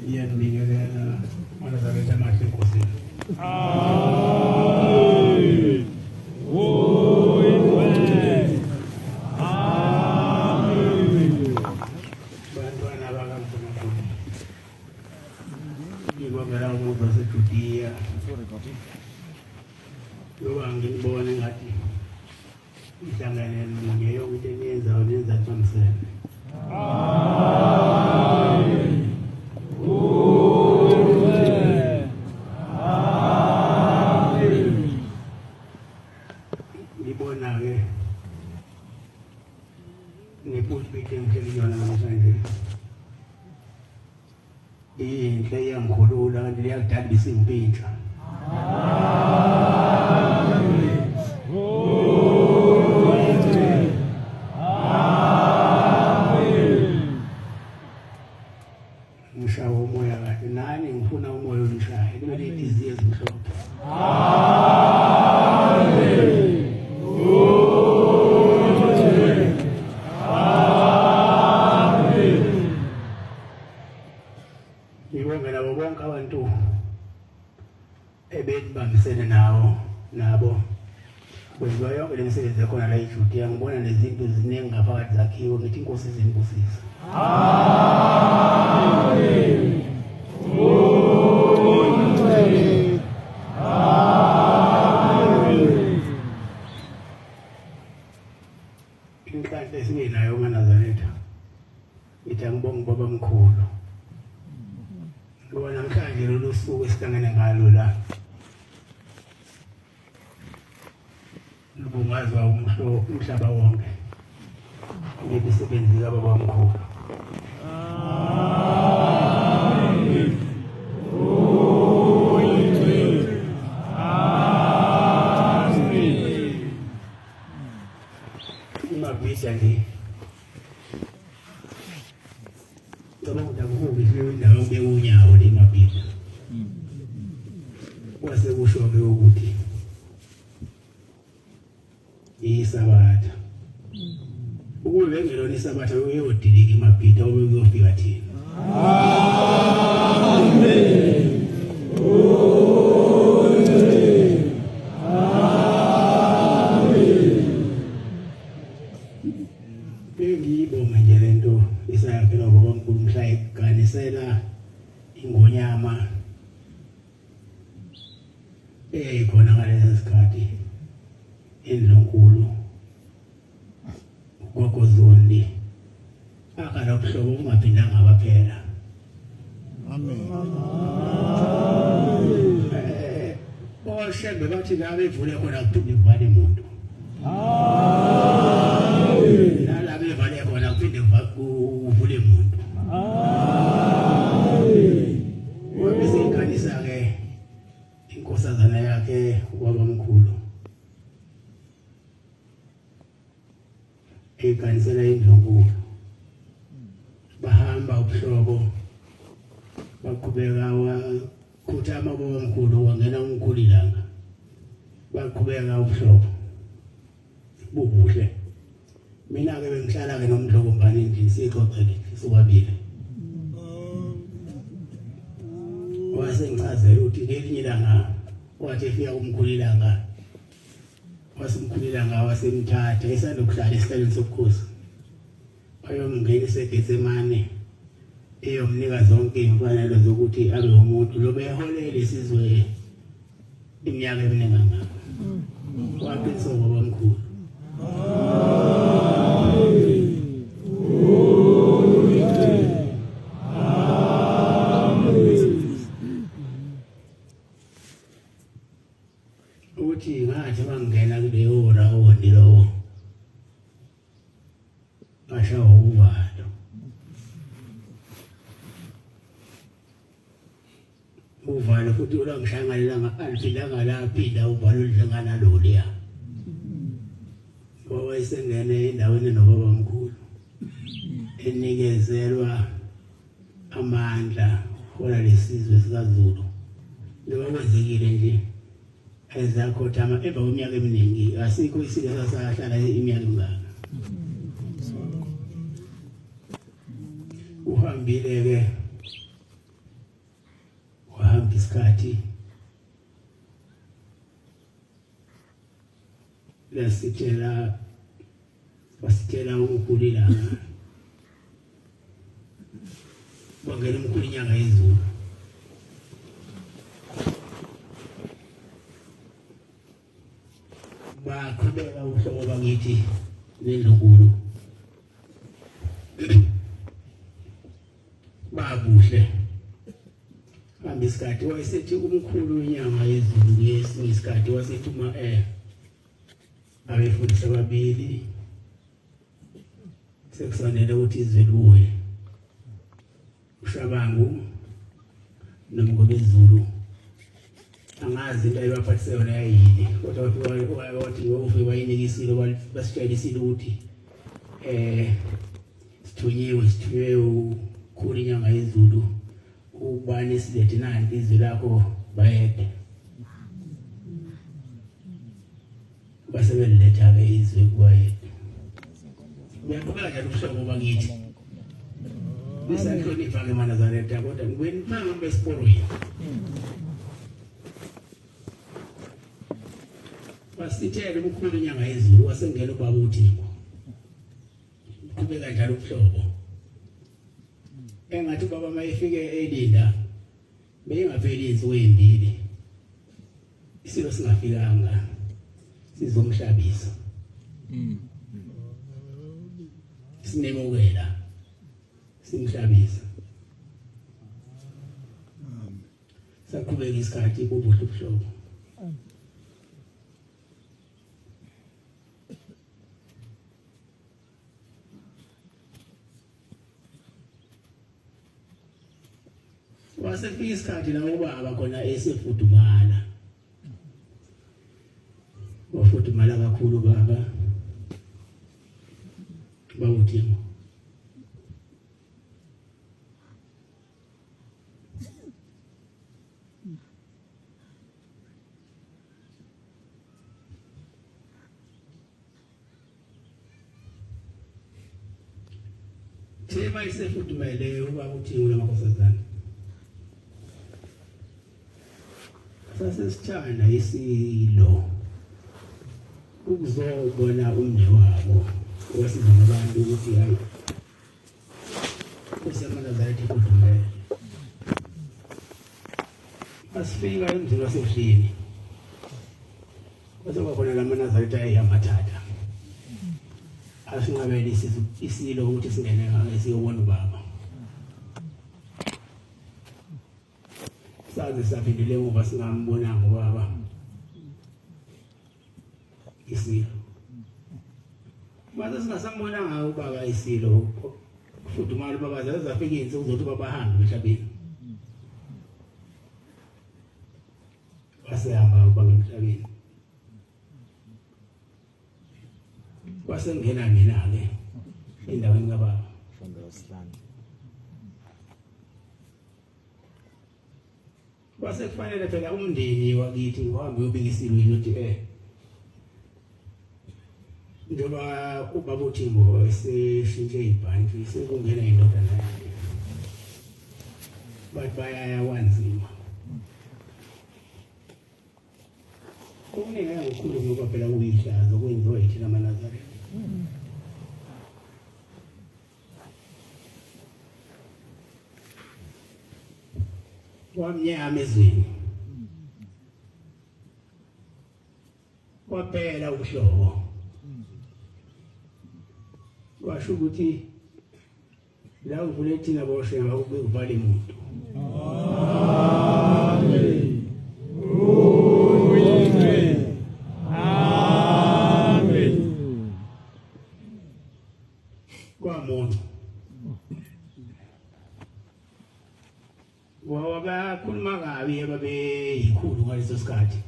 Iyanibingelela Nazareth amahle Nkosi. Amen. Amen. Bantwana bakaNkulunkulu. Ngibongela umuntu waseJudia. Yoba ngibone ngathi ihlangane ninye yonke into eniyenzayo nenza Thompson. Amen. Ngibona ke nepulpit engiyona namhlanje. Inhle yangikhulula kanti liyakudalisa impintsha. Ngishawa umoya kahle nani ngifuna umoya onishaya kumele idiziye ezimhlophe. Ngibongela bonke abantu ebebambisene nabo kwenziwa yonke le misebenzi ekhona la eJudia. Ngibona nezinto ziningi ngaphakathi zakhiwe ngithi Inkosi izinibusise. Amen. Inhlanhla esinginayo uManazaretha ngithi angibonge baba mkhulu ngoba namhlanje lolu suku esihlangene ngalo la lubungazwa umhlaba wonke ngemisebenzi kababa mkhulu. Amen. Imabhida nje ngicabanga ukuthi indawo bekunyawo le mabhida kwase kusho-ke ukuthi yesabatha ukube ngelona isabatha uyodilika imabhida ube kuyofika thina. Ngiyibonga nje lento isayakhelwa baba mkhulu mhla eganisela ingonyama eyayikhona ngalesi sikhathi endlonkulu ugogozondi akala ubuhlobo bungaphindanga baphela. Amen. Oshembe bathi babevule khona kuphinde kuvale umuntu. Amen. Nalabe vale khona kuphinde kuvule umuntu. Amen. Wabese ikanisa ke inkosazana yakhe ubaba mkhulu ekanisela indlonkulu bahamba ubuhlobo baqhubeka wakhuthama baba mkhulu wangena umkhulilanga baqhubeka ubuhlobo bubuhle. Mina ke bengihlala ke nomdlokombani endini sixoxele sobabili. Wasengichazela ukuthi ngelinye ilanga wathi efika umkhulilanga wasemkhulilanga wasemthatha esalokuhlala esihlalweni sobukhosi ayomngenisa eGetsemane eyomnika zonke imfanelo zokuthi abe umuntu lo beholele isizwe iminyaka eminingi waqinisa baba mkhulu. Uthi ngathi bangena kuleyo rawundi lowo bashawa uvalo futhi ulangishangalela ngaphandle laphinda uvalo lidlengana loliya wayesengene endaweni nobaba mkhulu enikezelwa amandla wona lesizwe sikaZulu lokwenzekile nje ezakhothama emva kweminyaka eminingi asikho isilo sasahlala iminyaka emingaka. Uhambile ke isikhathi basitshela ukulilanga bangena umkhulu inyanga yezulu baqhubeka uhlobo bakithi lendlunkulu babuhle hamba isikhathi wayesethi umkhulu inyanga yezulu ngesinye isikhathi wasethi uma abefundisa ababili sekufanele ukuthi izeluwe ushabangu nomgobezulu angazi into ayibaphathise yona yayini kodwa wathi wofe wayinikisile basitshelisile ukuthi sithunywe ukhulu inyanga yezulu ubani silethe nanti izwi lakho bayede basebeliletha-ke izwi kubayede uyaqhubeka njalo ubuhlobo bakithi besahlonipha-ke eManazareta kodwa mangambe esiporweni basithele umkhulu inyanga yezulu wasengena ubaba uThixo qhubeka njalo ubuhlobo engathi ubaba mayefike elinda beyingaveli insuku ezimbili isilo singafikanga sizomhlabisa sinemukela simhlabisa saqhubeka isikhathi kubuhle ubuhlobo wasefika isikhathi la ubaba khona esefudumala wafudumala kakhulu baba bawuthimo thema isefudumele ubaba uthimo lamakhosazana sasesithanda isilo ukuzobona umnye wabo wasiza abantu ukuthi hayi kuseManazareta ifudumele asifika emzini wasebuhlini kwaze kwakhona la Manazareta ayiyamathatha asinqabele isilo ukuthi singene ngake siyobona ubaba saze saphindile ngoba singambonanga ubaba isilo mase singasambonanga ubaba isilo fudumala ubaba zafika insuku zokuthi babahambe emhlabeni wasehamba ubaba emhlabeni wasengena-ke endaweni kababa kwase kufanele phela umndeni wakithi uhambe uyobika isilweni ukuthi njengoba ubaba uThimbo eseshintshe ibhanki sekungena indodana yakhe bathi bayaya wanzima kuningi ngokukhulu ngoba phela kuyihlazo kwenziwa yithina Manazareta wamnyama ezweni kwaphela ubuhlobo washo ukuthi la uvule thina boshenga kube kuvale umuntu amen amen kwamuntu wabakhuluma kabi ababeyikhulu ngaleso sikhathi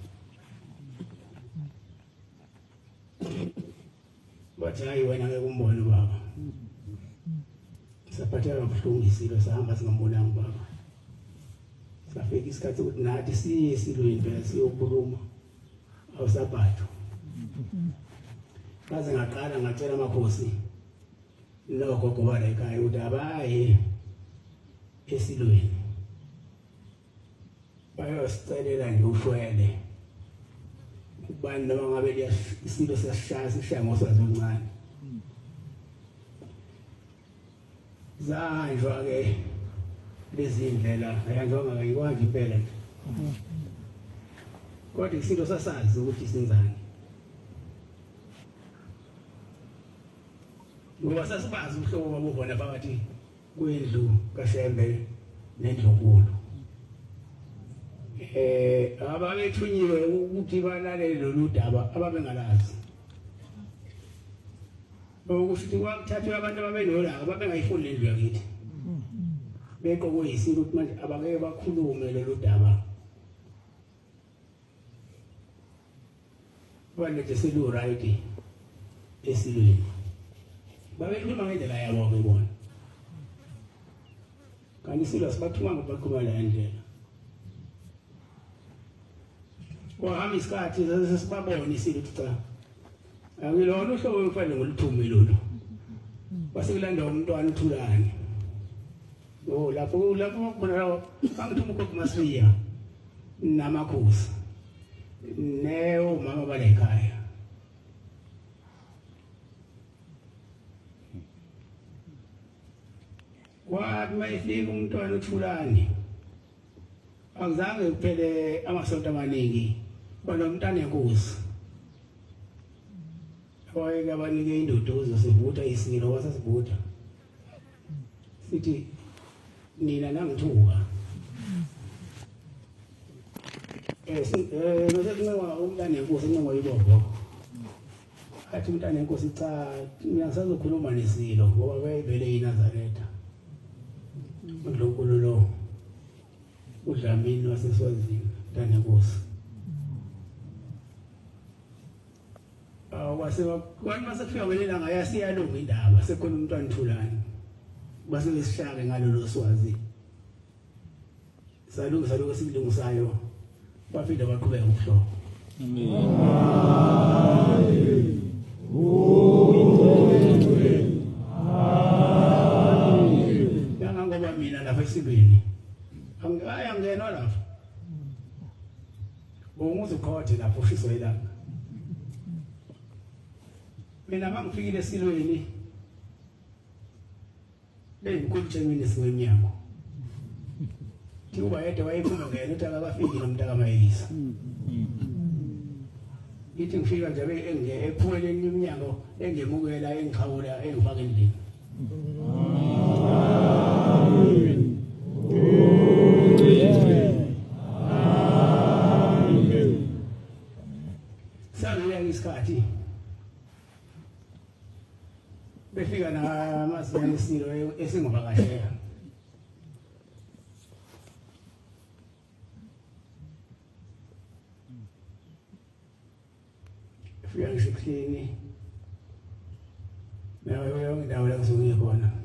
bathi hayi wena ngeke umbone ubaba saphatheka kabuhlungu isilo sahamba singambonanga ubaba safika isikhathi ukuthi nathi siye esilweni phela siyokhuluma awusaphatho kaze ngaqala ngacela amakhosi nogogo bala ekhaya ukuthi abaye esilweni bayosicelela nje ushwele ubani noma ngabe isilo siyashaya ngosazi omncane zanjwa ke lezi ndlela ayanjwa ngayikwazi impela nje kodwa isinto sasazi ukuthi senzani ngoba sasibazi umhlobo wabona phakathi kwendlu kaShembe nendlonkulu ababethunyiwe ukuthi balalele lolu daba ababengalazi ukuthi kwakuthathwa abantu ababenolaka babengayifuni lendlu yakithi beqokwe yisinto ukuthi manje abake bakhulume lolu daba balethe selu right esilweni babekhuluma ngendlela yabo bebona kanti silo sibathuma ngobakhuluma la ndlela wahamba isikhathi sesibabona isilo ukuthi cha angilona uhlobo olufanele ngoluthume lolu base kulanda umntwana uthulane lapho kubona lawo angithuma ukhokho Masiya namakhosi neo mama bala ekhaya wathi mayifika umntwana uthulane angizange kuphele amasonto amaningi bona umntana enkosi wayeke abanike indodozo sivutha isilo wasasivutha sithi nina nangithuka nosekuncenga umntana enkosi incengo yibobo athi umntana enkosi cha mina ngisazokhuluma nesilo ngoba wayevele iNazaretha uNkulunkulu lo uDlamini waseSwazini umntana enkosi kwani masefika welela ngayasiyalunga indaba sekhona umntwana uthulane base besishake ngalolu Swazi salunga silungisayo bafika baqhubeka ukuhlobo ngoba mina lapha esilweni angayangena lapha unguzukhothe lapho ushiso ilanga mina mangifikile esilweni bengikutshemini siweminyango Tiuba yede wayephuma ngene uthi akafiki nomntaka Mayisa ithi ngifika nje ephumele iminyango engemukela engikhawula engifaka endlini Saluya isikhathi befika namasiyane isilo esingobakashela fika ngisekuhleni nawe yonke indawo la kusuke khona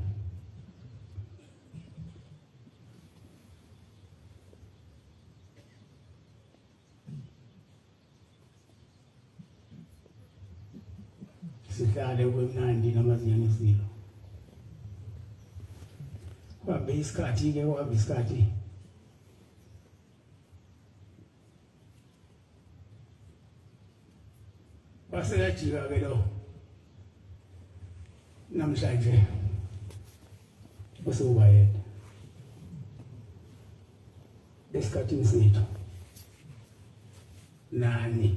sihlale kwemnandi namazinyane isilo kwabe isikhathi ke kwabe isikhathi baseyajika ke lo namhlanje usubayeda esikhathini sethu nani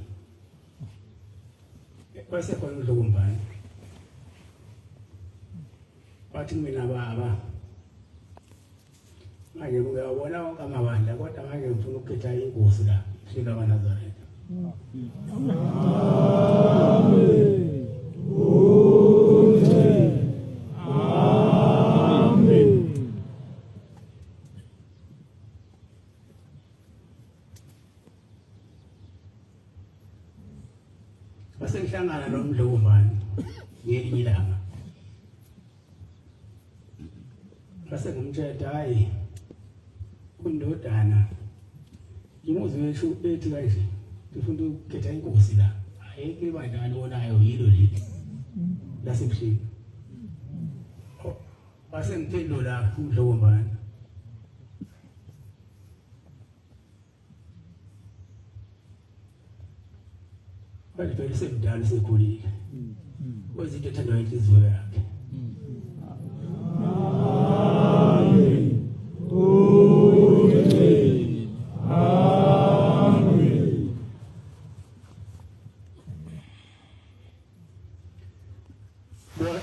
base khona uDlokombani bathi mina baba manje ngiyabona wonke amabandla kodwa manje ngifuna ukukhetha inkosi la hlika kaNazaretha base ngihlangana noMdlokombani ngelinye ilanga base ngumthetha hayi kundodana ngimuzwe wethu ethi kanje ngifuna ukukhetha inkosi la ayike ibandla ngalonayo yilo lithi lasebuhlini base ngiphendula uMdlokombani phela semdala sekhulile kwezinto ethandwa inhliziyo yakhe.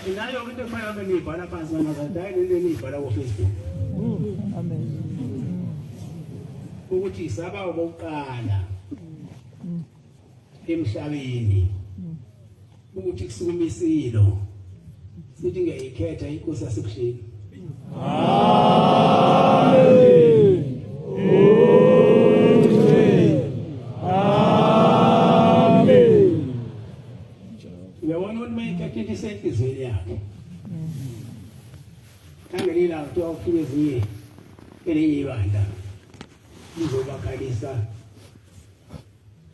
Inayo into efana benibhala phansi namazadayi lento enibhala ku Facebook. Amen. Ukuthi isaba obokuqala emhlabeni ukuthi kusukuma isilo sithi ngiyikhetha inkosi yasebusheni. Amen. Amen. Uyabona ukuthi mayikhetha into isenhlizweni yakhe. Kangelila kuthiwa ufike ezinye elinye ibandla lizobakalisa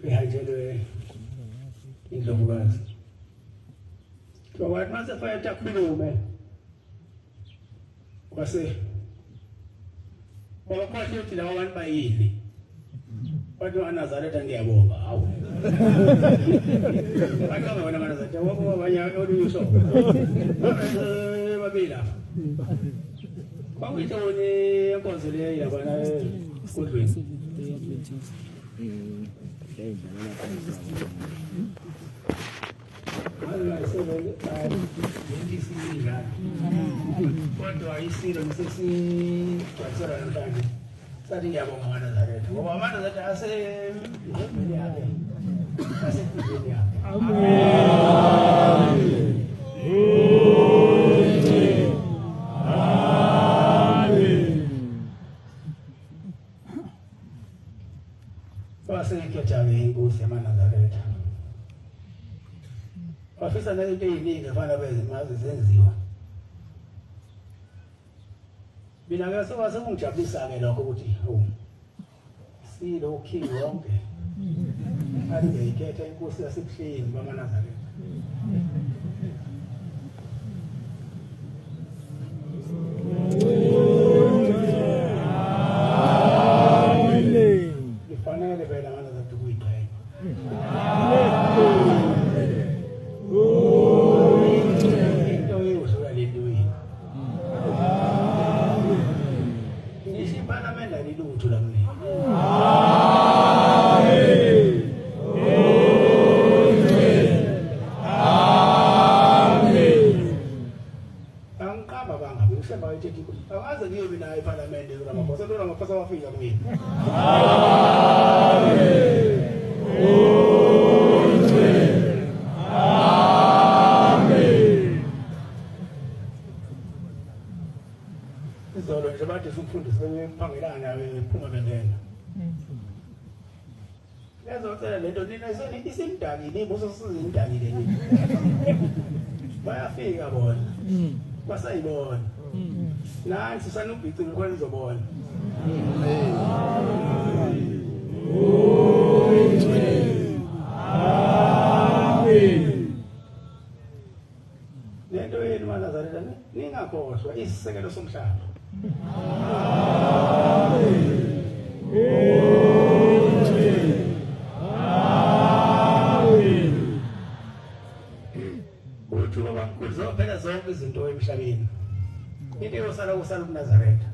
behanjelwe indlovukazi. Kwathi mase fayetha akhulume kwase wakwathi uthi laba bantu bayini bathi waNazaretha ngiyabonga hawu bathi wona waNazaretha wabo abanye oluyusho babila kwakuyintoni enkonzo leyo yabana esigodlweni. Kodwa isilo nesesigcwalisela namhlanje sathi ngiyabonga waNazaretha ngoba waNazaretha asembili yakhe asenkundleni yakhe. Wasengekhetha-ke inkosi yamaNazaretha wafisa nezinto eziningi efana bezimazi zenziwa. Mina-ke sekungijabulisa-ke lokho ukuthi silo ukhingi wonke athi ngiyikhetha inkosi yasebusheni bamaNazaretha. Kufanele phela amaNazaretha ukuyiqhenya. Into eyosuka lentweni. Ngisho iPhalamende alilutho la mina. Angiqamba bangabi ushemba ethethi awaze ngiyobe nayo iPhalamende uRamaphosa lo Ramaphosa wafika kumina. Izolo nje bathi umfundisi bephangelana bephuma bengena. Yazocela lento lina isimdakile ibuso sizindakile nini. Bayafika bona. Basayibona. Nansi sanubhici ngikho izobona. Lento yenu maNazaretha ningakhohlwa isisekelo somhlaba. Uthi baba kuzophela zonke izinto emhlabeni. Into yosala kusala kuNazaretha.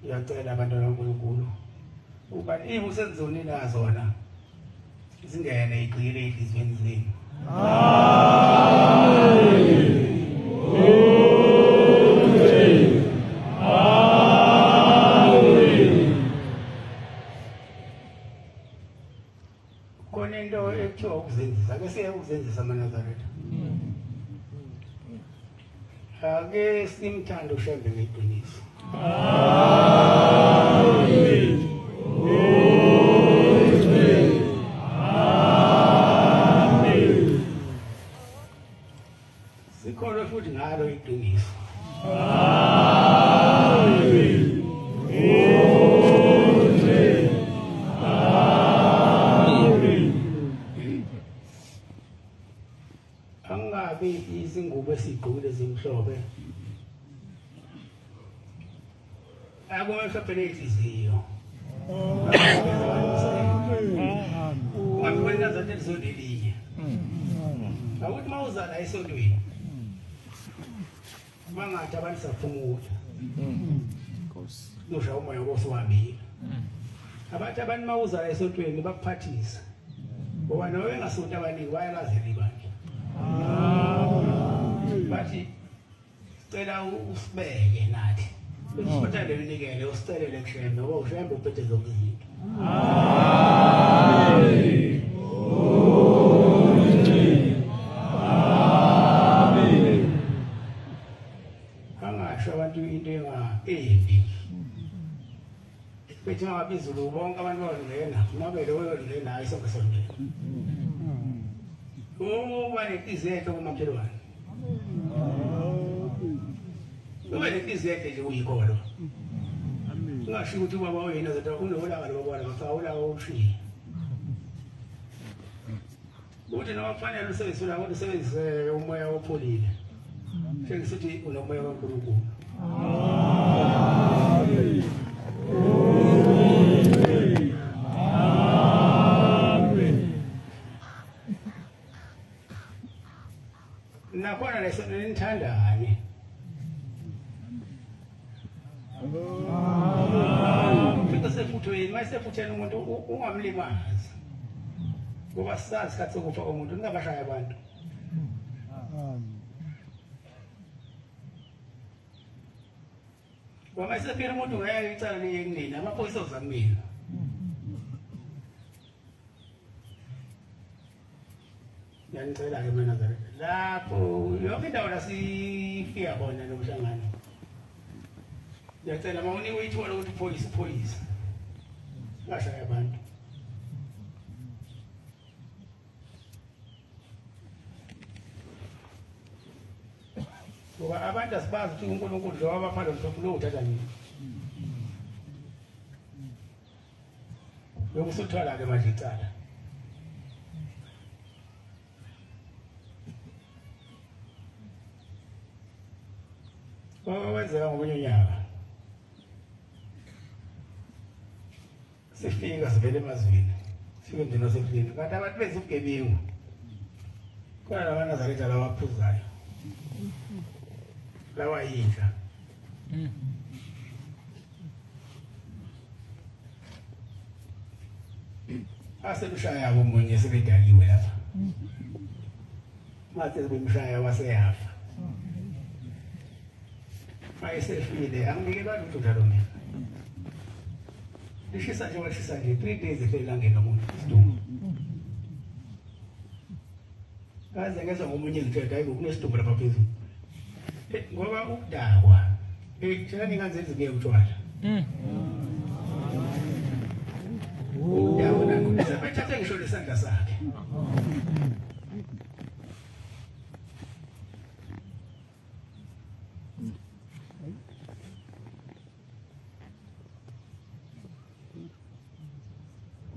Ngiyacela abantwana kaNkulunkulu ukuba imusenzoni nazona zingene igcile ehlizweni zenu. Khona into ekuthiwa ukuzenzisa, ake siye ukuzenzisa amaNazaretha. Ake simthande uShembe ngeqiniso. Amen. Amen. Sikholwe futhi ngalo iqiniso. Amen. Amen. Angabe izingubo esigqokile ezimhlophe akumele inhliziyo. Ungabona zathi lizodelinye. Awuthi mawuzala esontweni. Mangathi abantu saphumula. Nkosi. Nosha umoya ngoswabile. Abantu mawuzala esontweni bakuphathisa. Ngoba nawe engasonto abaningi bayalazela ibandla. Bathi cela usibeke nathi. Usiphathele unikele usicele kushembe ngoba ushembe uphethe zonke izinto. Amen. Amen. Angasho abantu into embi. Bethi ngabizulu bonke abantu bayongena, mabele bayongena hayi sonke sonke. Uma netizeke kumakhelwane. Uma netizeke nje uyikolo. Ungasho ukuthi ubaba wena zathi unolaka lokubona ngafawula ushiye. Uthi noma kufanele usebenzise la kodwa usebenzise umoya opholile. Sengisithi unomoya kaNkulunkulu. Amen. Nakhona lesona nithandane. Fika sefuthweni, mayisefutheni umuntu ungamlimazi. Ngoba sazi kathi sokufa komuntu ningabashaya abantu. Ngoba isefika umuntu ngeke icala liye kunina, amaphoyisa ozamina. Yanicela ke mina Nazareth. Lapho yonke indawo la sifika khona nomhlangano. Ngiyacela mawunikwe ithuba lokuthi uphoyisa. Ngashaya abantu. Ngoba abantu asibazi ukuthi uNkulunkulu lo wabafana mhlophe uthatha nini. Yokusuthwala ke manje icala. Wenzeka ngomunye unyaka. Sifika sivele emazweni. Sifike emndeni wasekulini. Kanti abantu benza ubugebengu. Khona la Nazareth la waphuzayo. Lawa yinja. Asemshaya omunye sebedaliwe lapha. Mathe sebemshaya waseyafa. Mayesefile angike lutho njalo mina. Lishisa nje washisa nje 3 days efelangeni nomuntu isidumbu. Kaze ngezwe ngomunye ngithetha hayi kunesidumbu lapha phezulu. Ngoba ukudakwa thina ninganzenzi ngeke utshwala. Ukudakwa nangu sebethathe ngisho lesandla sakhe.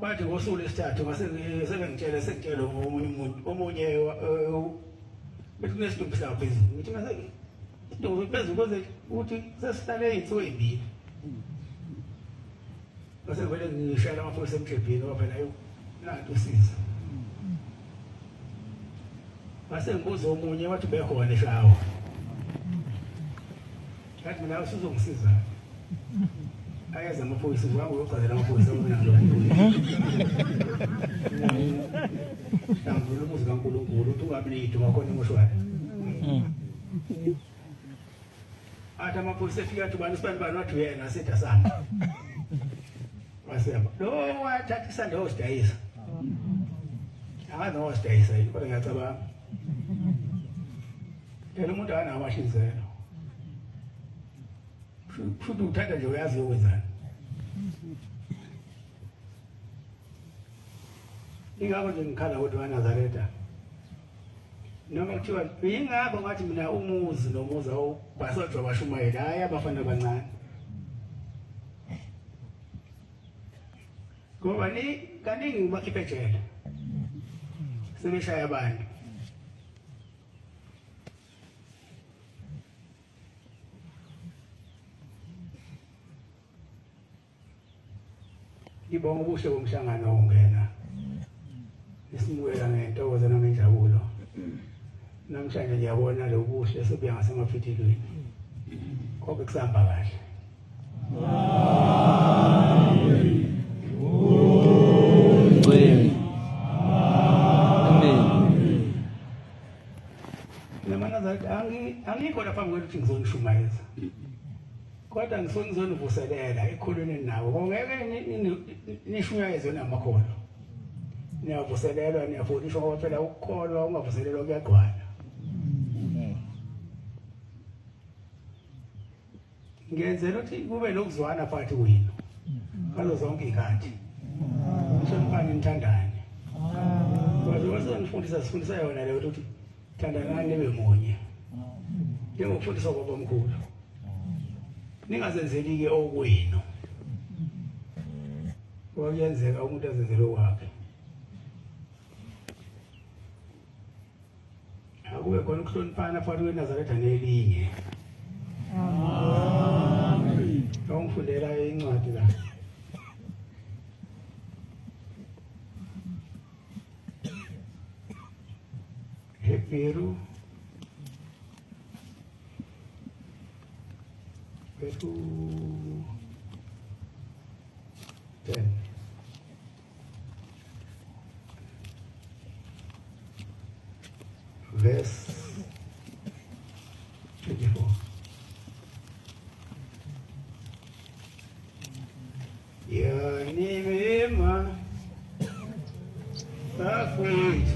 Bathi ngosuku lesithathu ngase ngitshele ngomunye umuntu omunye bethi kunesidumbu lapha phezulu. Ngithi ngase idumbu phezulu koze uthi sesihlale izintsuku ezimbili. Base vele ngishayela amaphoyisa emjebhini ngoba phela nanto usiza. Base ngibuza omunye wathi bekhona eshawa. Ngathi mina usizongisiza. Ayeza amaphoyisa wangu uyochazela amaphoyisa mina lo muntu. Ngizama umuzi kaNkulunkulu uthi ungablidi ngakhona emoshwari. Athi amaphoyisa efika athi bani sibani wathi uyena asetha samba. Wasema lo wathatha isandla osidayisa. Akazi osidayisa yini kodwa ngiyacabanga. Phela umuntu anamashizelo. Futhi uthatha nje uyazi ukwenzani. Ingakho nje ngikhala kodwa waNazaretha. Noma kuthiwa ingakho ngathi mina umuzi nomuzi awubasodwa bashumayela hayi abafana abancane. Ngoba kaningi ngibakhiphe ejele. Sebeshaya abantu. Ngibonga ubuhle bomhlangano ongena. Isimukela ngentokozo nangenjabulo. Namhlanje ngiyabona lo buhle sebuya ngasemafithelweni. Konke kusahamba kahle. Angikho lapha ngikuthi ngizongishumayeza. Kodwa ngisonivuselela ekhulwini nawo. Ngeke nishunyayezwe namakhono. Niyavuselelwa niyafundiswa ngoba phela ukukholwa ungavuselelwa kuyagqwana. Ngenzela ukuthi kube lokuzwana phakathi kwenu. Ngazo zonke izikhathi. Mhloniphani nithandane. Kodwa wasonifundisa sifundisa yona leyo ukuthi thandanani nibe munye. Njengokufundiswa kwabamkhulu. Ningazenzeli ke okwenu. Kuyenzeka umuntu azenzele okwakhe. Akube khona ukuhloniphana phakathi kweNazaretha nelinye. Amen. Ngifundela incwadi la. Hebrew Hebrew 10. Verse 24. Yanimema Tafwit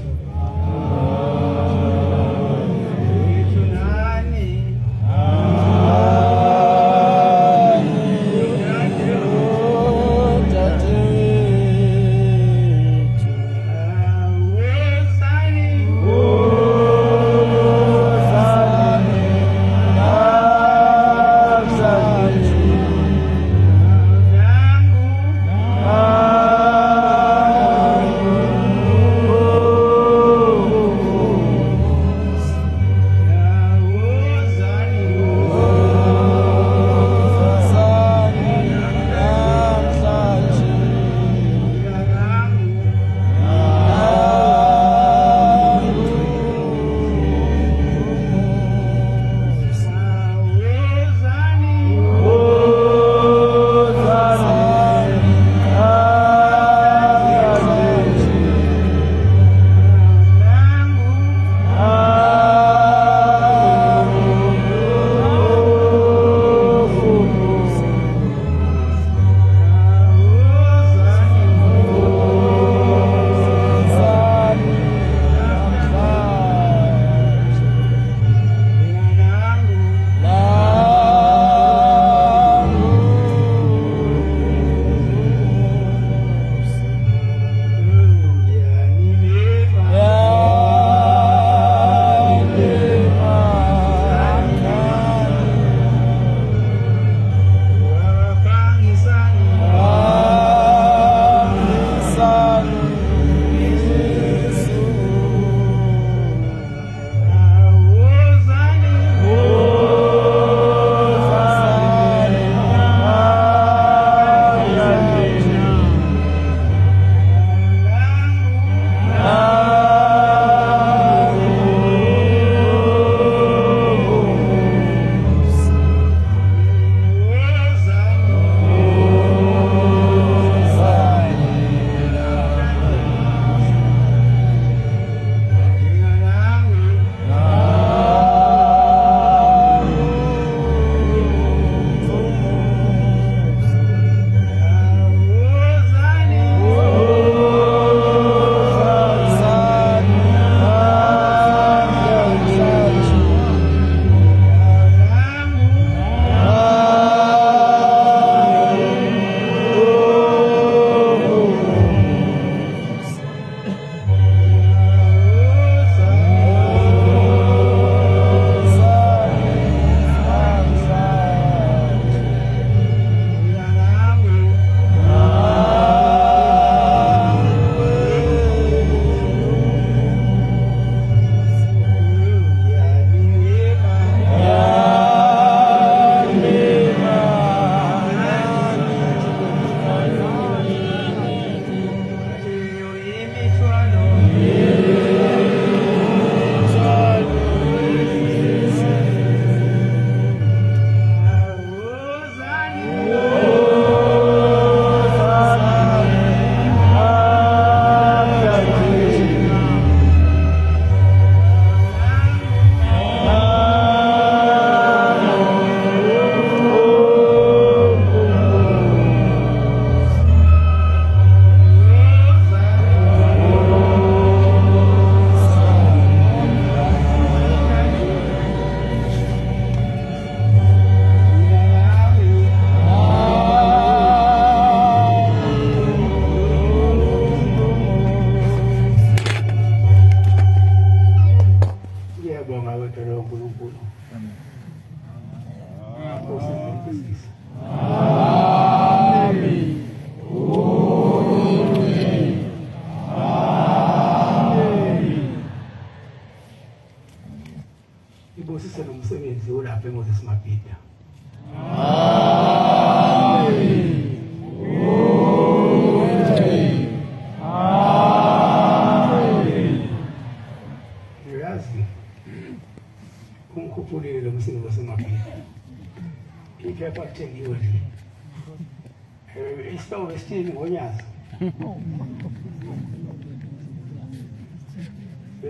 isitofu esithini ngonyaka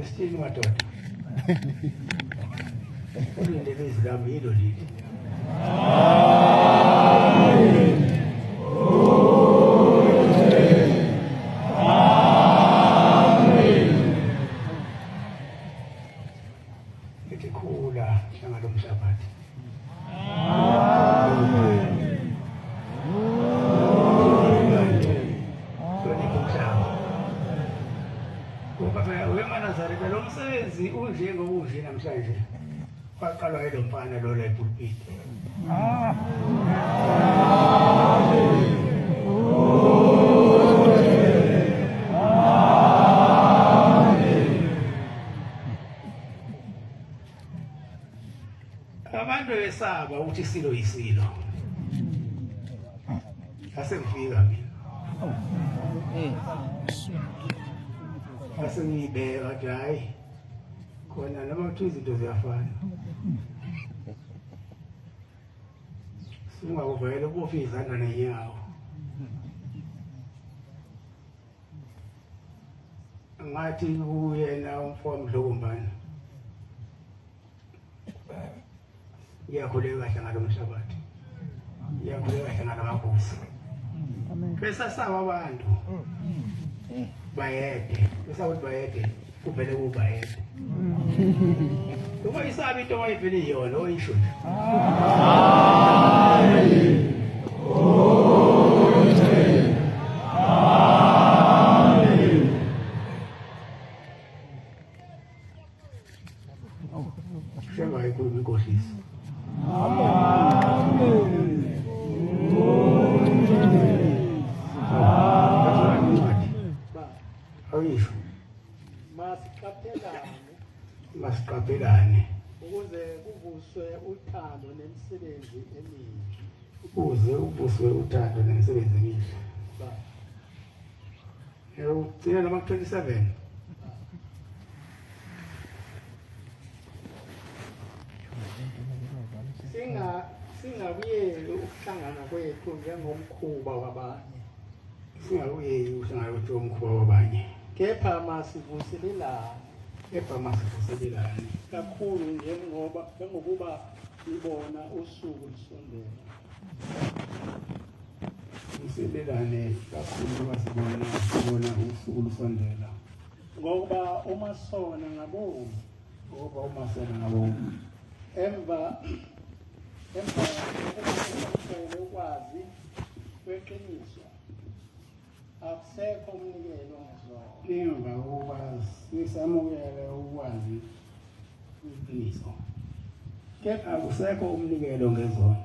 esithini madoda ulindele izilami yilo lili ethi khula hlangalo mhlabathi wemanazareta lo msebenzi unje ngokunje namhlanje kwaqalwa yilo mfana lo la epulpit abantu besaba ukuthi isilo yisilo asengifika mina asengibeka ukuthi hayi khona noma kuthi izinto ziyafana singakuvele kufe izandla nenyawo ngathi kuyena umfowabo Mdlokombane iyakhuleka kahle ngalo mhlabathi iyakhuleka kahle ngalo mabusi bese saba abantu bayede bese ukuthi bayede kuvele kubayede uma isabi into wayivele iyona oyisho Shemaikhuluma inkohlisi awuyisho masiqaphelane ukuze kuvuswe uthando nemisebenzi emihle ukuze uvuswe uthando nemisebenzi emihle ugcina noma 27 singabuyeli ukuhlangana kwethu njengomkhuba wabanye singabuyeli ukuhlangana kwethu umkhuba wabanye kepha masivuselelane kakhulu njengokuba libona usuku lisondela siselelane kakhulu ngoba sibona usuku lusondela ngoba uma sona ngabomu emva ukwazi kweqiniso akusekho umnikelo ngezona emva ukwazi sisamukele ukwazi iqiniso kepha akusekho umnikelo ngezona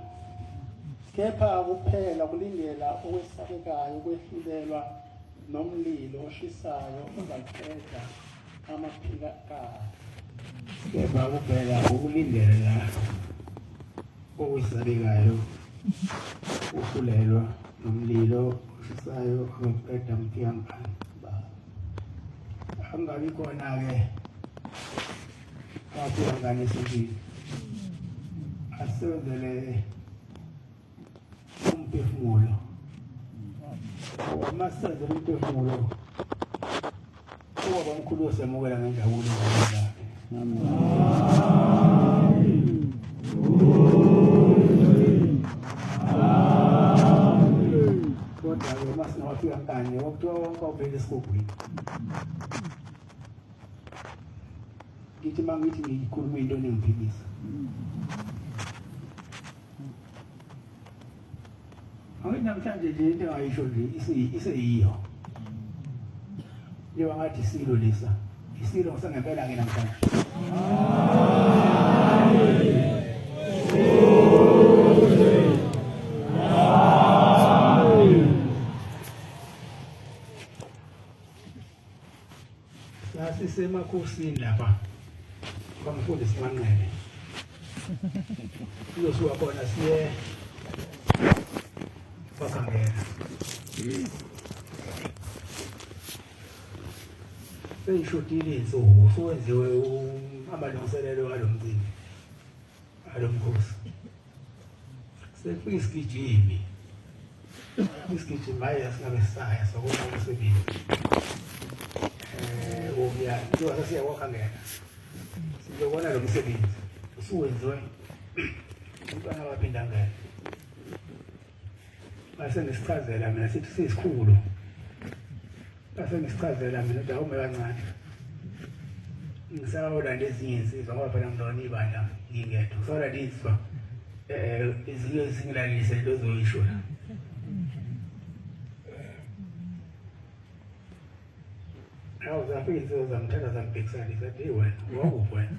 kepha kuphela kulindela okwesabekayo kwehlulelwa nomlilo oshisayo ozaqeda amaphikakazi kepha kuphela ukulindela okwesabekayo uhlulelwa nomlilo oshisayo ozaqeda amaphikakazi angabi khona-ke amaphikakazi esibili asebenzele umphefumulo masenzele umphefumulo ubaba omkhulu osemukela ngenjabulo kodwa-ke masingawafika nkanye wakuthiwa wonke awuvele esigogwini ngithi uma ngithi ngiyikhuluma into nengiphilisa awuthi namhlanje nje into engayisho nje iseyiyo njengoba ngathi isilo lesa isilo ngisangempela-ke namhlanje sasisemakhosini lapha kwamfundisi Manqele siyosuka khona siye kwakhangela seyishotile insuku sowenziwe amalungiselelo alo mcimbi alo mkhosi sekufika isigijimi isikhathi manje singabe sisaya sokona umsebenzi uya njengoba siyawakha ngena sizobona lo msebenzi usuwenziwe umntwana waphinda ngena base ngisichazela mina sithi sisikhulu base ngisichazela mina ukuthi awume kancane ngisawula lezinye insizwa ngoba phela ngilona ibandla ngingedwa ngisawula lizwa izinto zingilalise into zoyisho awu zafika insizwa zamthatha zambhekisana isathi wena wawuphi wena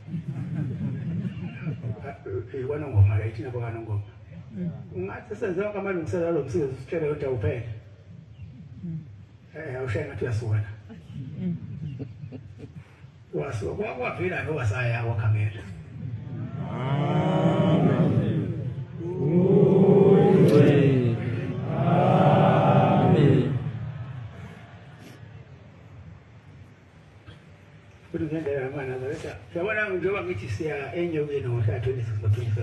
ikwana ngoma la ithina bakana ngoma ungathi senze konke amalungiselelo alo msebenzi usitshele ukuthi awuphele awushaye ngathi uyasukana wasuka kwaphila nowasaya wakhangela Kudu ngendela mana zaleta. Yabona njengoba ngithi siya enyokeni ngomhla 26 ngo-27.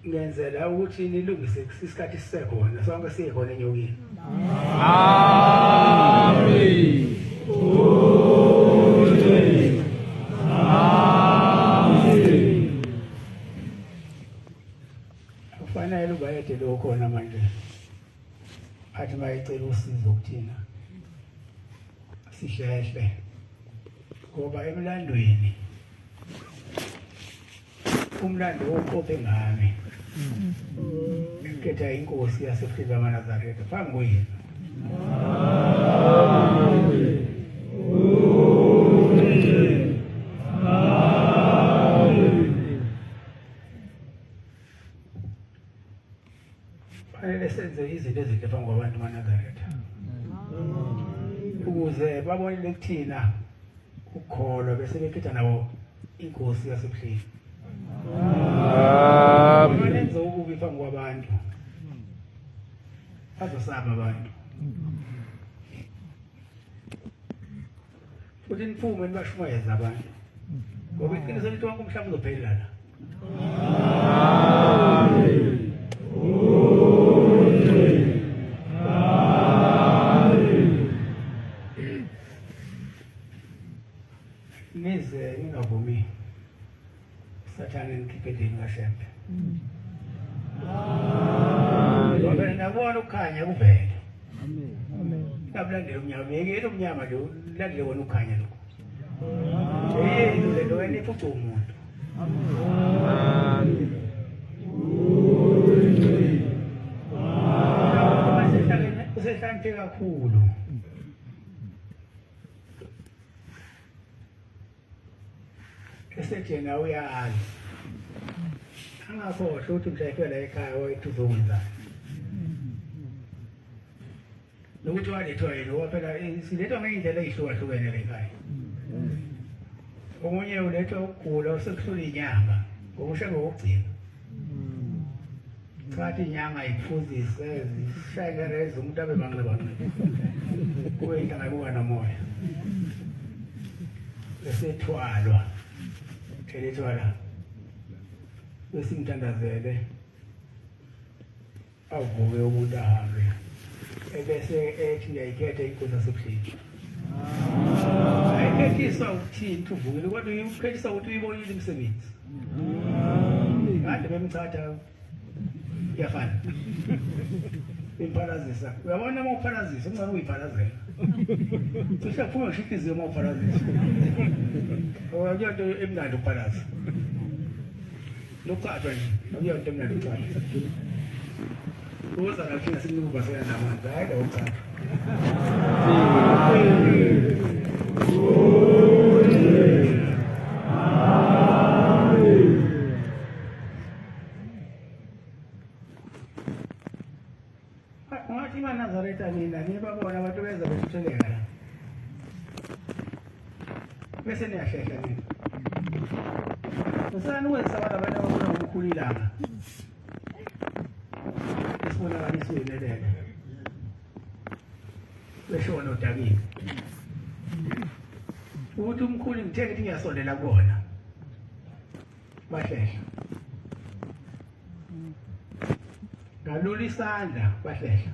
Ngenzela ukuthi nilungise isikhathi sisekhona sonke sikhona enyokeni. Amen. Amen. Kufanele ubayede lo khona manje. Athi bayicela usizo kuthina. Sihlehle ngoba emlandweni umlando woqophe ngami ngikhetha inkosi yaseFrida Nazareth phambi kwenu fanele senze izinto ezinhle phambi kwabantu bamaNazaretha ukuze babone kuthina ukholwa bese bekhetha nabo inkosi yaseBhlini. Amen. Benze ukubi phambi kwabantu. Bazosaba abantu. Futhi niphume nibashumayeza abantu. Ngoba iqiniso lithi wonke umhlaba uzophelela la. Amen. Nize ningavumi Sathane nikhipheleni kaShembe. Ngoba nabona ukukhanya kuvele. Amen. Ngabulandela umnyama ngeke umnyama lo landele wona ukukhanya lokho. Le lo eniphuca umuntu. Amen. Usehlanze kakhulu. Esethi yena uyazi angakhohlwa ukuthi mhlawumbe ekhaya wayethuzokwenza nokuthi walethwa yena waphela silethwa ngendlela ezihlukahlukene ekhaya omunye ulethwa ukugula usekuhlula inyanga ngokusha ngokugcina chathi inyanga iphuzise zishakereze umuntu abe banqebane kube into ngakuba nomoya besethwalwa Telethwala besimthandazele avuke umuntu ahambe ebese ethi ngiyayikhetha inkosi yaseBhlini ayikhethiswa ukuthini uvukile kodwa uyikhethiswa ukuthi uyibonile imisebenzi kade bemchatha yafana imphalazisa uyabona uma uphalazisa ungabe uyiphalazela usaphuma ngishikhiziyo uma uphalazisa oyonto emnandi uphalaza lokucathwa nje oyonto emnandi ucathwa uza lapha sikuba sena namanzi hayi la ucathwa ngathi maNazaretha nina nibabona abantu beza betheleka la bese niyahlehla nina usana wenza abantu abafuna ukukhulilanga isibonakaliso yelele beshona udabini ukuthi umkhulu ngithe ukuthi ngiyasondela kubona bahlehla ngalula isandla bahlehla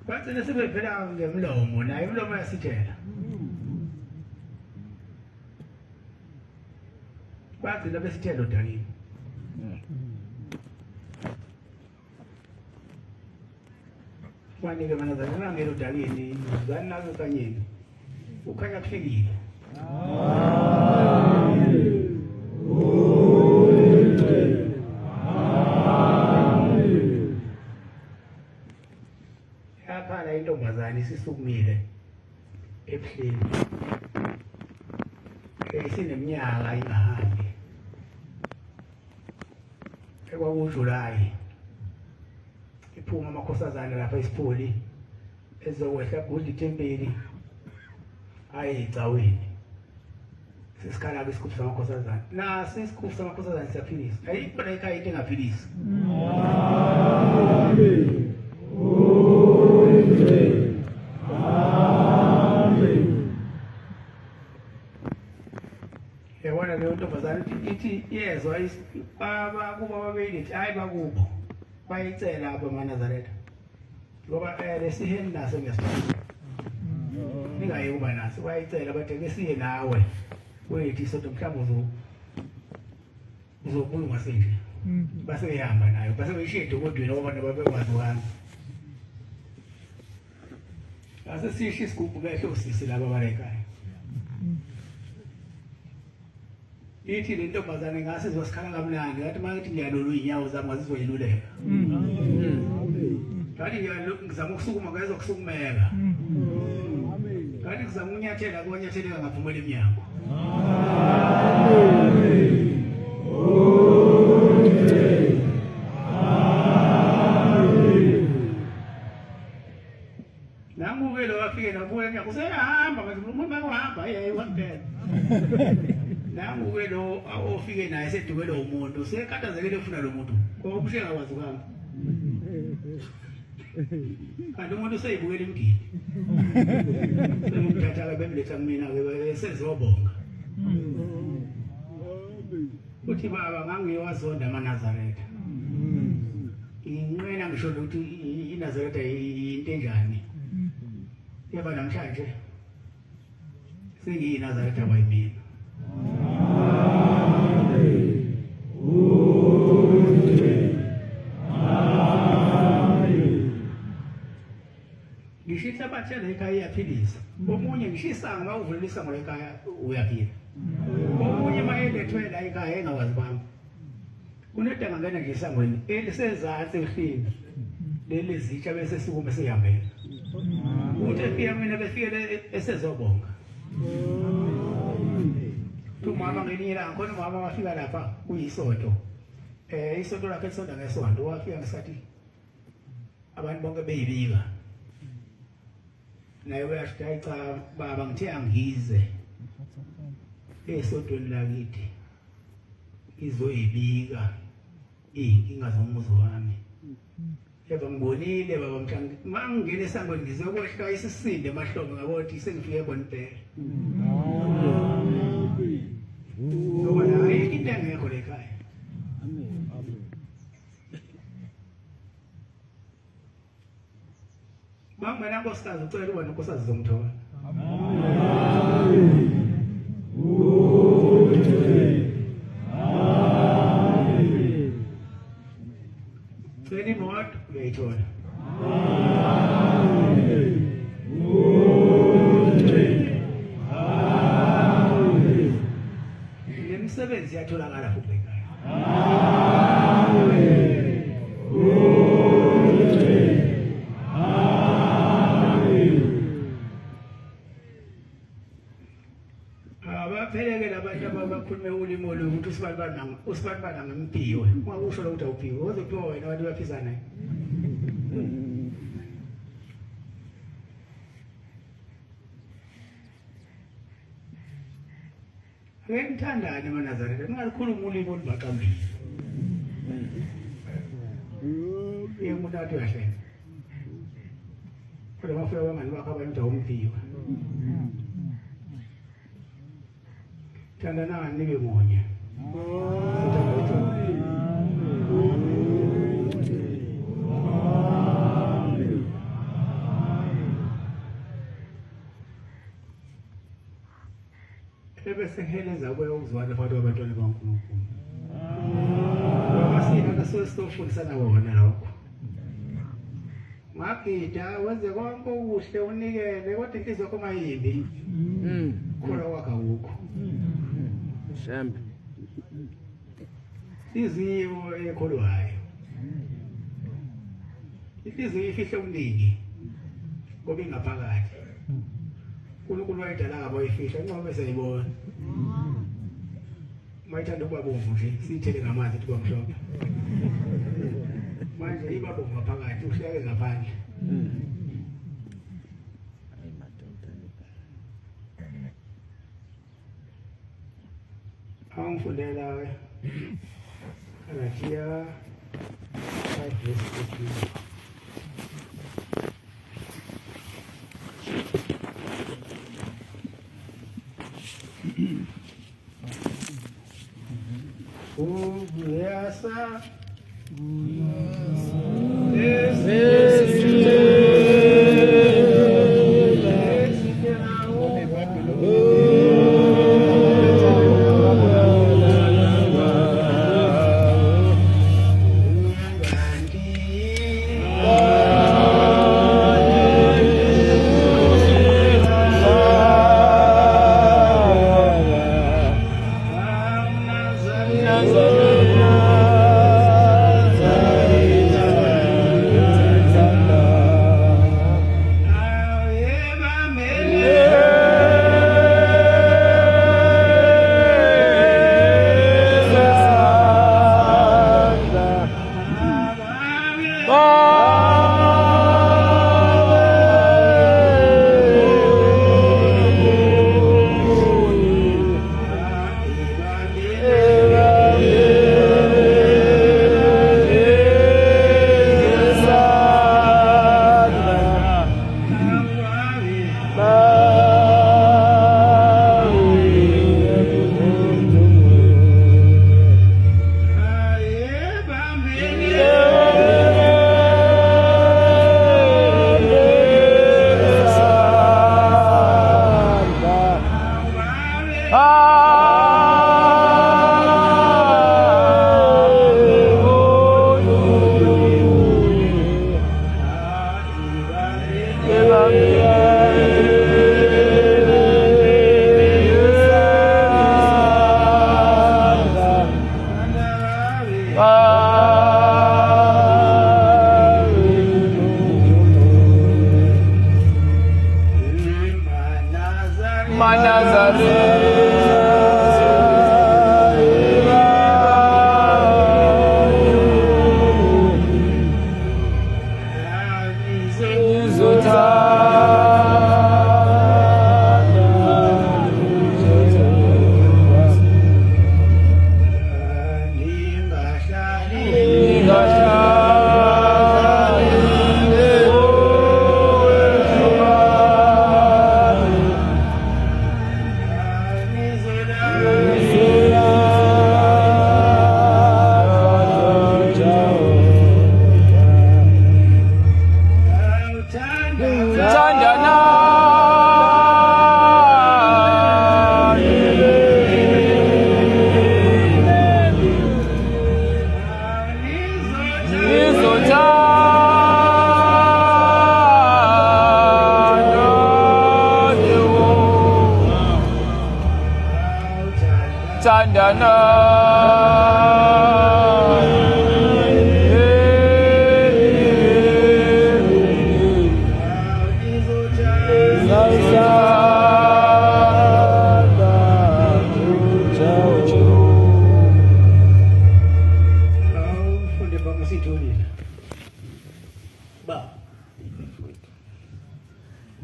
bathi sebevela ngemlomo naye imlomo yasithela bathi lapho sithelo dalini Wanike manazana ngelo dalini zana kanyeni ukhanya kuhlekile yaphala intombazane isisukumile ebuhleni esineminyaka ingahambi ekwakuJulayi iphuma amakhosazana lapha esipholi ezokwehla kude itempeli ayicawini sesikhala ke isikhufu samakhosazana nasi isikhufu samakhosazana siyaphilisa ayikho la ekhaya into engaphilisi yabona leyo ntombazane ithi yezwa kuba babelithi hayi bakubo bayicela abo manazaretha ngoba lesiheni naso ngesiphathi ningaye kuba naso bayicela bathi ke siye nawe wethi soto mhlawumbe uzobuya ngasenje base ehamba nayo base beyishede kodweni obona babekwazi uhamba ase sihle isigubhu behle usisi laba balekayo ithi le ntombazane ngase izosikhala kamnandi ngathi makithi ngiyalolu inyawo zami ngazizoyiluleka ngathi ngizama ukusukuma ngazokusukumeka ngathi ngizama ukunyathela konyatheleka ngaphumela emnyango namuke lo wafike nabuye emnyango usehamba ngathi umuntu uhamba yeye wampela namuke lo ofike naye sedukele umuntu sekhathazekile ufuna lo muntu ngoba usheka kwazi kwami kanti umuntu useyibukela imgidi semthatha bemletha kumina ke sezobonga uthi baba ngangiyowazonda amaNazaretha inqena ngisho ukuthi iNazaretha into enjani yaba namhlanje sengiyiNazaretha kwayimina ngishisa bathela ekhaya iyaphilisa omunye ngishisanga mawuvulisa ngolekhaya uyaphila omunye mayelethwe la ekhaya engakwazi bami kunedanga ngena nje isangweni elisezantsi ehlini leli zitsha bese sikume sihambela uthi efika mina befike esezobonga umama ngelinye ilanga khona umama wafika lapha kuyisonto isonto lakhe lisonto ngesonto wafika ngesathi abantu bonke beyibika naye uyasho hayi cha baba ngithe angize esontweni lakithi izoyibika inkinga zomuzi wami yaba ngibonile baba mhlawumbe mangingena esangweni ngizokwehla isisinde emahlombe ngabothi sengifike khona impela ngoba hayi into engekho lekhaya mangena nkosikazi ucela uba nonkosazi zomthola cela imoto uyayithola imisebenzi iyatholakala futhi ekhaya abapheleke labantu abakhulume ulimo lokuthi usibani ngemphiwe ungakusho ukuthi awuphiwe uzophiwa wena abantu baphisa naye ngithandane amaNazaretha ngalikhuluma ulimo olubaqambile umuntu athi uyahlenga kodwa bafika abangani bakho abantu awumphiwe thandanani nibe munye bese heleza kwe ukuzwana phakathi kwabantwana bakaNkulunkulu. Abasina nasosifundisana wona lokho. Mapita wenze konke okuhle unikele kodwa inhliziyo yakho mayimbi. Khona wakha ukho. Shembe. Izimo ekholwayo. Inhliziyo ifihle umningi. Ngoba ingaphakathi. uNkulunkulu wayedala ngabo ifihla ngoba bese yibona. Mayithanda ukuba bomvu nje siyithele ngamanzi ukuthi kwamhlophe. Manje iba bomvu ngaphakathi uhleke ngaphandle. Angifundela Galatia 5:14. Yasa.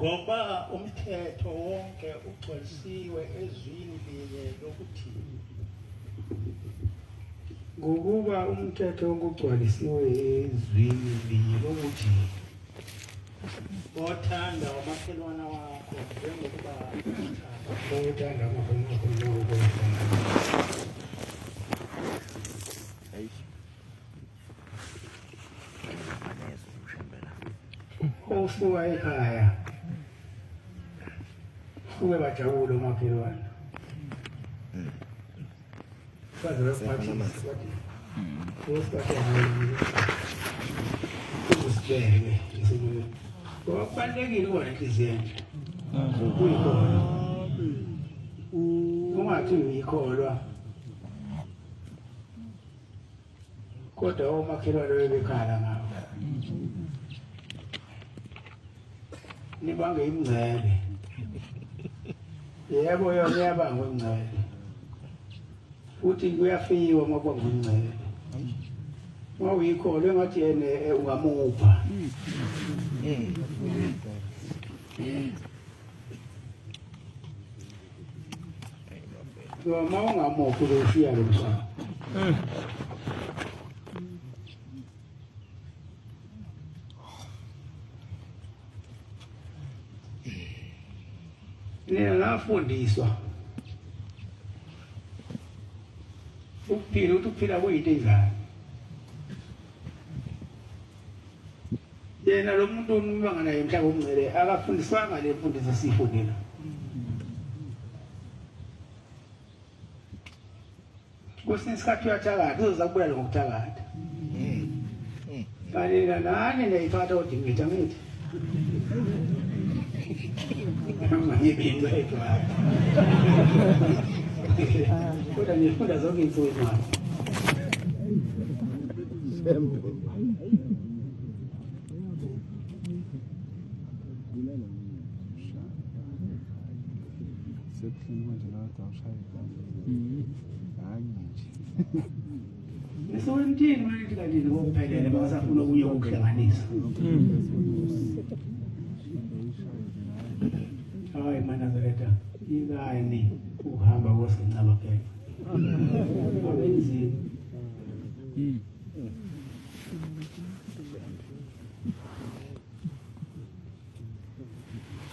Ngoba umthetho wonke ugcwalisiwe ezwini linye lokuthi ngokuba umthetho wonke ugcwalisiwe ezwini linye lokuthi othanda umakhelwane wakho njengokuba uthanda umakhelwane wakho njengokuba usuka ekhaya ube bajabule umakhelwane Kubalulekile ukubona inhliziyo enhle. Uyikholwa. Ungathi uyikholwa. Kodwa omakhelwane bebekhala ngawo. Nibange imngcele. Yebo yona iyabanga ingcele. Futhi kuyafiwa uma kubanga ingcele. Uma uyikholwa engathi yena ungamupha. Uma ungamuphi ushiya lo mhlaba. Nina lafundiswa ukuphila ukuphila kuyinto enjani. Yena lo muntu umibanga naye emhlaba omngcele akafundiswanga le mfundiso sifundela. Kwesinye isikhathi uyathakatha uzoza kubulala ngokuthakatha. Kanti nani niyayiphatha odingida ngithi. Ngiyiphinda ekhaya. Kodwa nifunda zonke izinto manje. Isonintini manje kanti ngokuphelele basafuna ukuye ukuhlanganisa. Hayi mana zaleta ingane uhamba kosinqaba phela. Abenzi.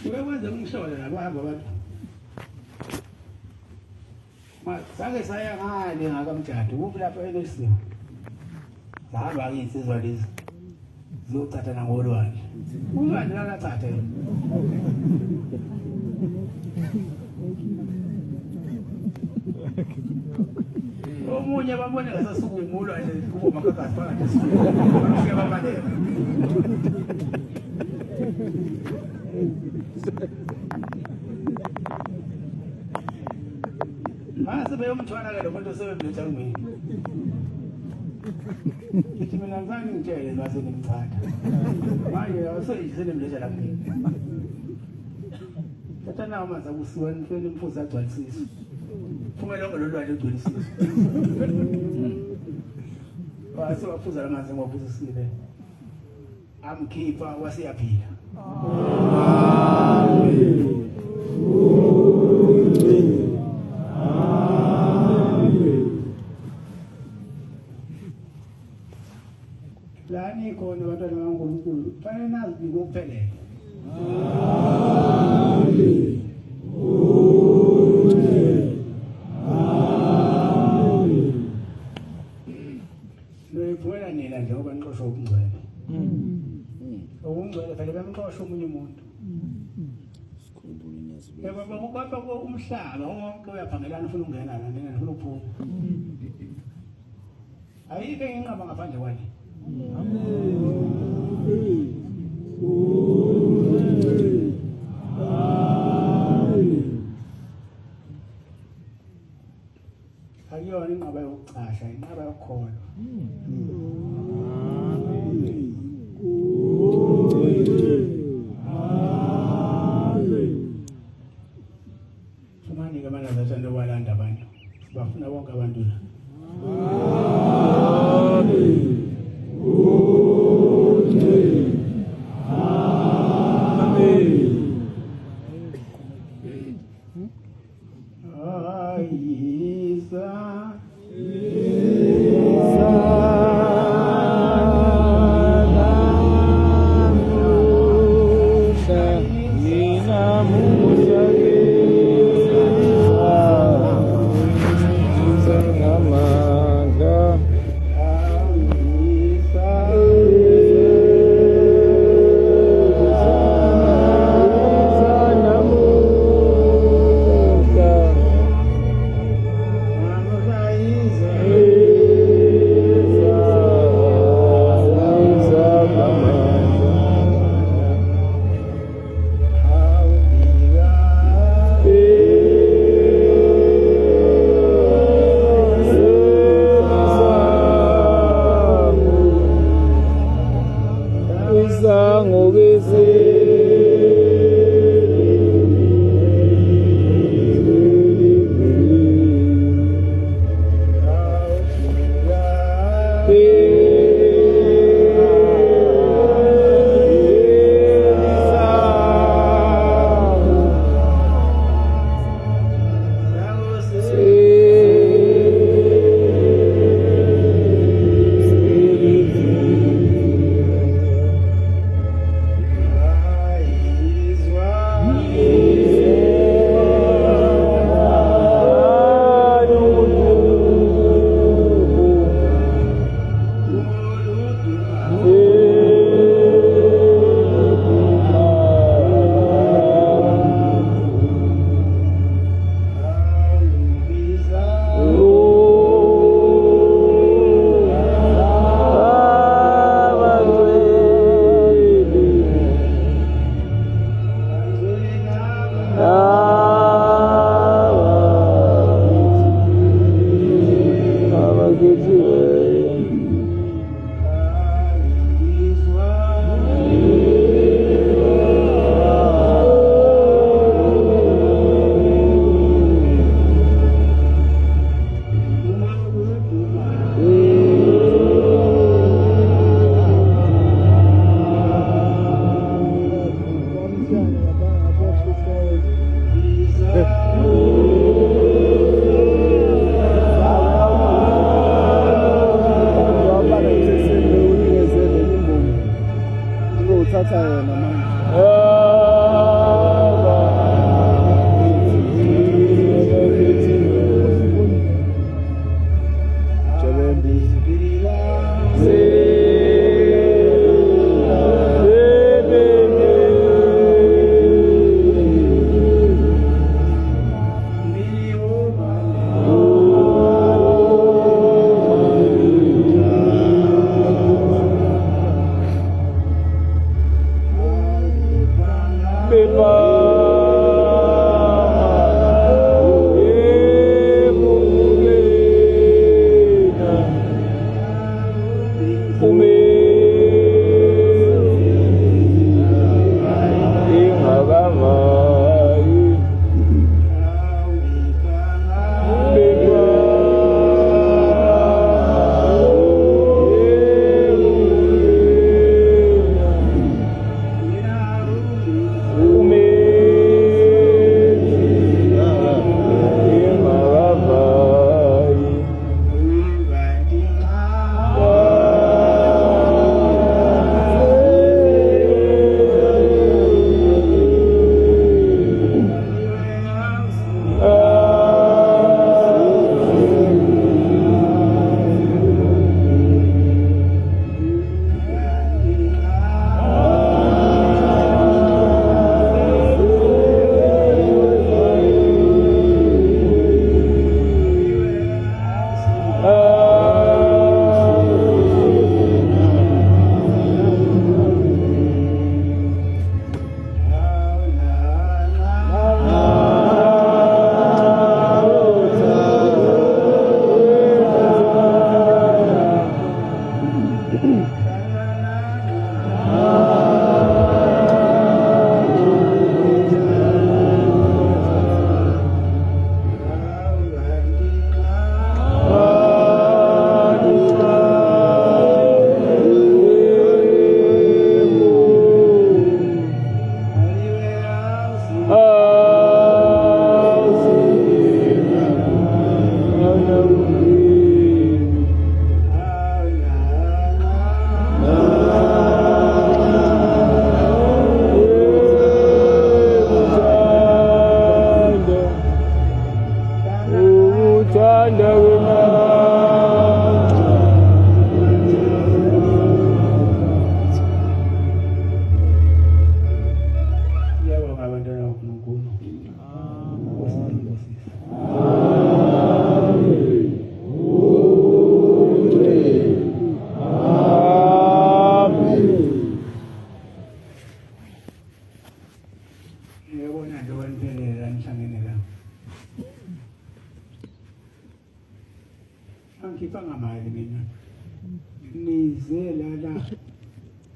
Uyakwenza umsholo nabahamba abantu. Sake saya ngale ngakamthatha kuphi lapha enesimo. Sahamba nginsizwa lezi. Ziyocatha ngolwandle. Ulwandle lacatha. Omunye babone ngasasuku ulwandle kubo makakazi phakathi. Bafike babaleka. Mase beyomthwala ke lo muntu sebemletha kumina. Ngithi mina ngizange ngitshele ngase ngimchatha. Manje awuseyisele mletha la kimi. Thatha nawo amanzi akusiwa nifele imfuza agcwalisisa. Phuma lonke lo lwandle ugcwalisisa. Base waphuza lamanzi ngophuzisile. Amkhipha wasiyaphila. Amen. Lani khona abantwana bakaNkulunkulu fanele nazi ngokuphelele. Amen. Loyiphumela nina njengoba nixoshwa ubungcwele. Ubungcwele vele bemxosha omunye umuntu. Yebo baba umhlaba wonke uyaphangelana ufuna ukungena la nina ufuna ukuphuma. Ayike nginqaba ngaphandle kwani. Akuyona inqaba yokucasha, inqaba yokukholwa. Sumani ke bana zathanda walanda abantu. Bafuna bonke abantu la. Amen. sango bese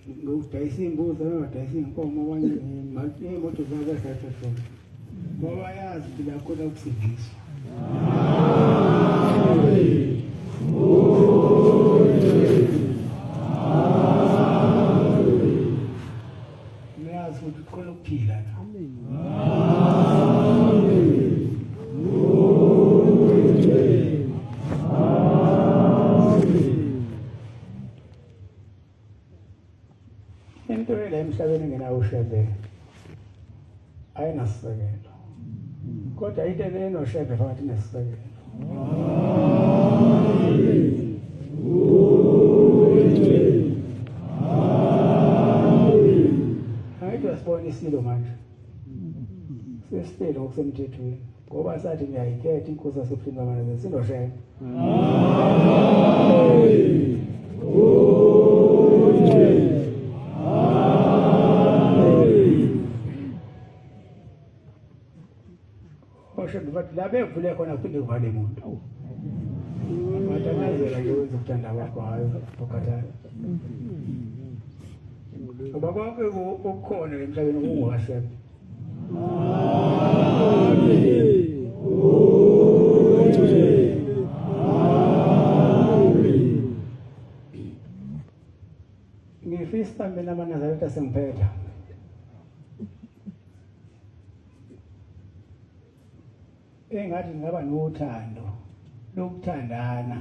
ngokudayisa imbuzi abadayisa inkomo abanye imoto zabo esathethona ngoba bayazi ukuthi bakhona ukusindiswa. Niyazi ukuthi khona ukuphila la. Into le emhlabeni ngenawo ushebe ayinasisekelo kodwa into enoshebe phakathi nesisekelo. Angithi wasibona isilo manje sesitelo ngokusemthethweni ngoba sathi ngiyayikhetha inkosi yasephini bamanje sinoshebe. But la bevule khona kuphinde kuvale umuntu. Matanazela nje wenza ukuthanda kwakho hayi ukukhathala. Ngoba konke okukhona emhlabeni kungowasebe. Ngifisa mina amanazareta sengiphetha. Engathi ngaba nothando lokuthandana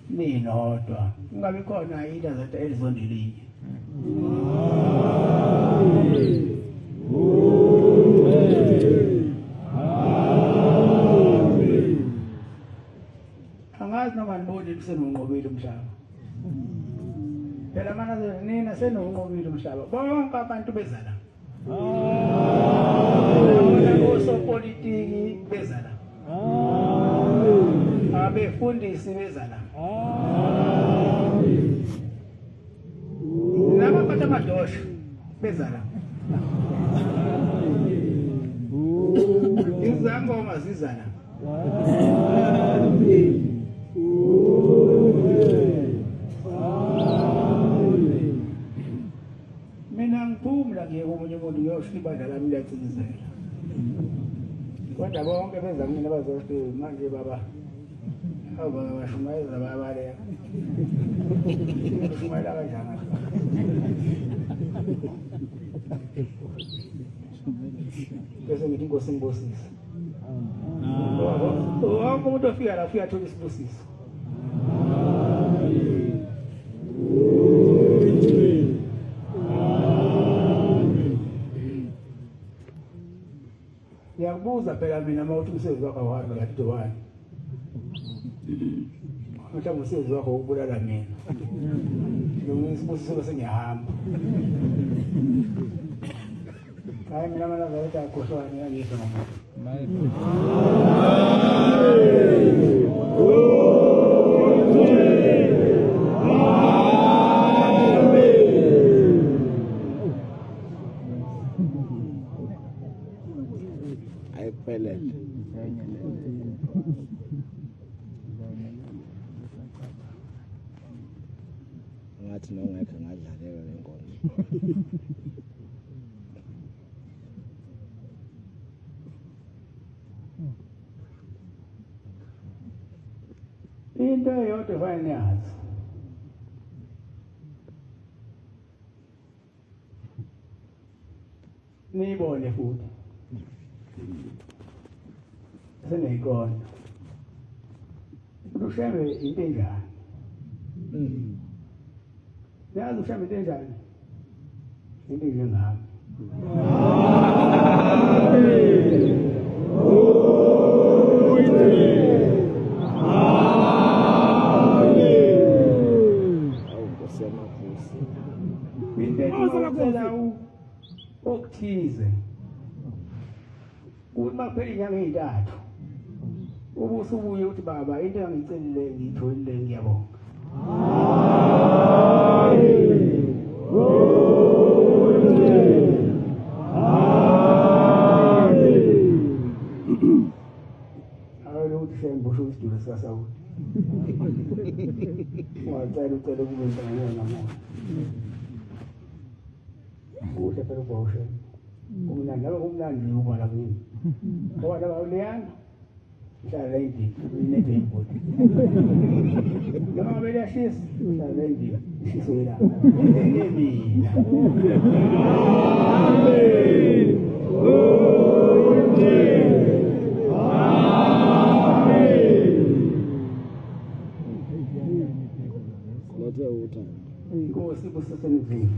ninodwa kungabe khona ilazatha elizondilinye. Angazi noma nibone senonqobile umhlaba phela mana nina senonqobile umhlaba bonke abantu bezala osopolitiki bezala abefundisi bezala nabaphatha amadosha bezala izangoma zizala mina ngiphumula ngiye komunye umuntu ngiyosho ibandla lami liyacikizela kodwa bonke beza kumina bazothi manje baba abashumayeza babaleka shumayela kanjani bese ngithi inkosi ngibosisa wonke umuntu ofika la ufika athola isibusiso. Ngiyakubuza phela mina mawuthi umsebenzi wakho awuhambi ngathi wani mhlawumbe umsebenzi wakho ukubulala mina noma isibusiso bese ngiyahamba. Hayi mina mana zathi akhohlwane ngiyizwa ngomuntu ngathi nongekho ngadlalela lenkonzo. into eyodwa fanele yazi niyibone futhi seneyikona ushembe into enjani yazi ushembe into enjani into njengami okuthize ukuthi baphela inyanga ezintathu ubuso ubuye uthi baba into engicelile ngitholile ngiyabonga. Awalo uthi shembusho isidule sikaSawuli wacela ucela kube ngiyona namuntu phela uboshe umnandi laba umnandi ubona kimi ngoba laba uliyana mhlala indini inethe impoti noma beliyashisa mhlala indini ishiso la mina Lethe uthando. inkosi busesenizini